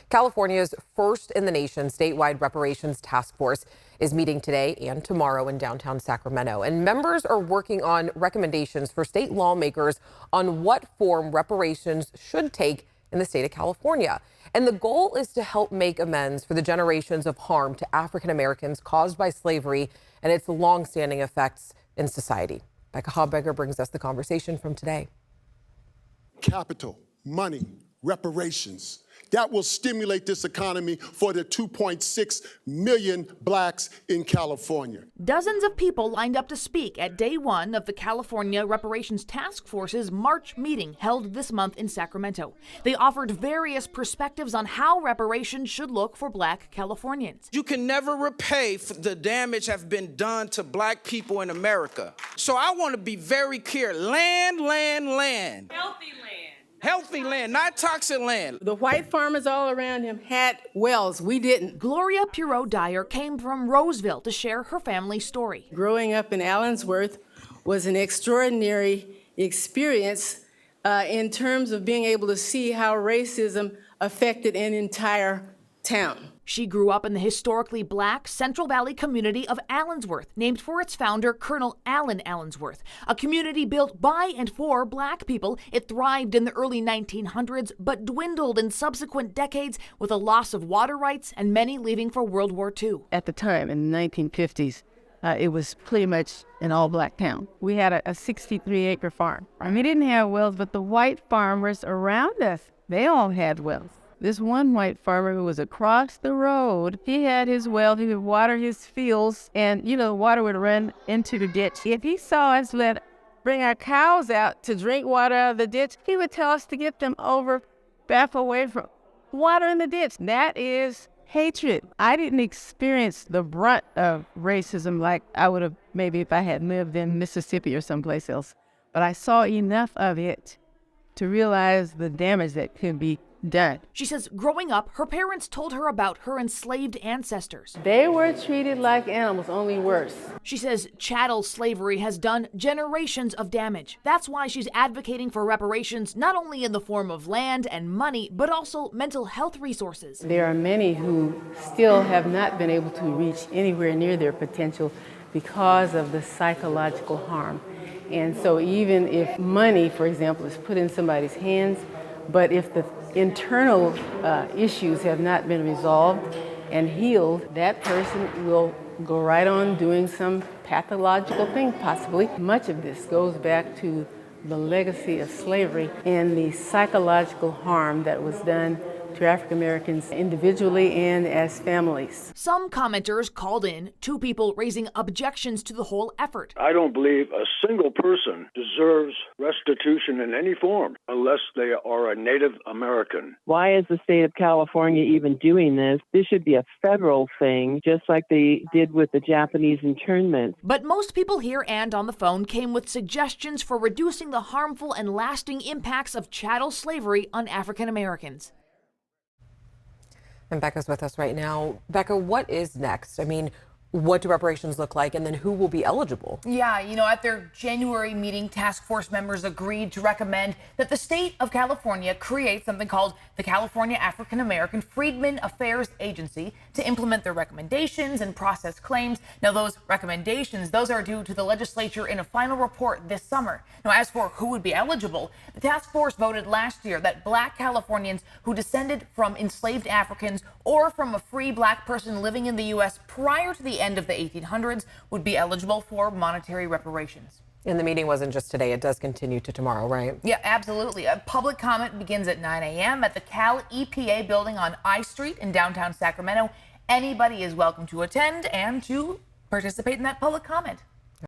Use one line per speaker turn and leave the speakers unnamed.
California's first in the nation statewide reparations task force is meeting today and tomorrow in downtown Sacramento. And members are working on recommendations for state lawmakers on what form reparations should take in the state of California. And the goal is to help make amends for the generations of harm to African Americans caused by slavery and its longstanding effects in society. Becca Hobbecker brings us the conversation from today.
Capital, money, reparations. That will stimulate this economy for the 2.6 million blacks in California.
Dozens of people lined up to speak at day one of the California Reparations Taskforce's March meeting held this month in Sacramento. They offered various perspectives on how reparations should look for Black Californians.
You can never repay for the damage have been done to Black people in America. So I want to be very clear. Land, land, land.
Healthy land.
Healthy land, not toxic land.
The white farmers all around him had wells. We didn't.
Gloria Pirot-Dyer came from Roseville to share her family's story.
Growing up in Allensworth was an extraordinary experience in terms of being able to see how racism affected an entire town.
She grew up in the historically Black Central Valley community of Allensworth, named for its founder, Colonel Allen Allensworth. A community built by and for Black people. It thrived in the early 1900s, but dwindled in subsequent decades with a loss of water rights and many leaving for World War II.
At the time, in the 1950s, it was pretty much an all-Black town. We had a 63-acre farm. We didn't have wells, but the white farmers around us, they all had wells. This one white farmer who was across the road, he had his well, he would water his fields, and, the water would run into the ditch. If he saw us bring our cows out to drink water out of the ditch, he would tell us to get them back away from water in the ditch. That is hatred. I didn't experience the brunt of racism like I would have maybe if I had lived in Mississippi or someplace else. But I saw enough of it to realize the damage that could be done.
She says growing up, her parents told her about her enslaved ancestors.
They were treated like animals, only worse.
She says chattel slavery has done generations of damage. That's why she's advocating for reparations, not only in the form of land and money, but also mental health resources.
There are many who still have not been able to reach anywhere near their potential because of the psychological harm. And so even if money, for example, is put in somebody's hands, but if the internal issues have not been resolved and healed, that person will go right on doing some pathological thing, possibly. Much of this goes back to the legacy of slavery and the psychological harm that was done to African Americans individually and as families.
Some commenters called in, two people raising objections to the whole effort.
I don't believe a single person deserves restitution in any form unless they are a Native American.
Why is the state of California even doing this? This should be a federal thing, just like they did with the Japanese internment.
But most people here and on the phone came with suggestions for reducing the harmful and lasting impacts of chattel slavery on African Americans.
And Becca's with us right now. Becca, what is next? I mean, what do reparations look like, and then who will be eligible?
Yeah, at their January meeting, task force members agreed to recommend that the state of California create something called the California African American Freedmen Affairs Agency to implement their recommendations and process claims. Now, those recommendations, those are due to the legislature in a final report this summer. Now, as for who would be eligible, the task force voted last year that Black Californians who descended from enslaved Africans or from a free Black person living in the U.S. prior to the end of the 1800s would be eligible for monetary reparations.
And the meeting wasn't just today, it does continue to tomorrow, right?
Yeah, absolutely. A public comment begins at 9 a.m. at the Cal EPA building on I Street in downtown Sacramento. Anybody is welcome to attend and to participate in that public comment.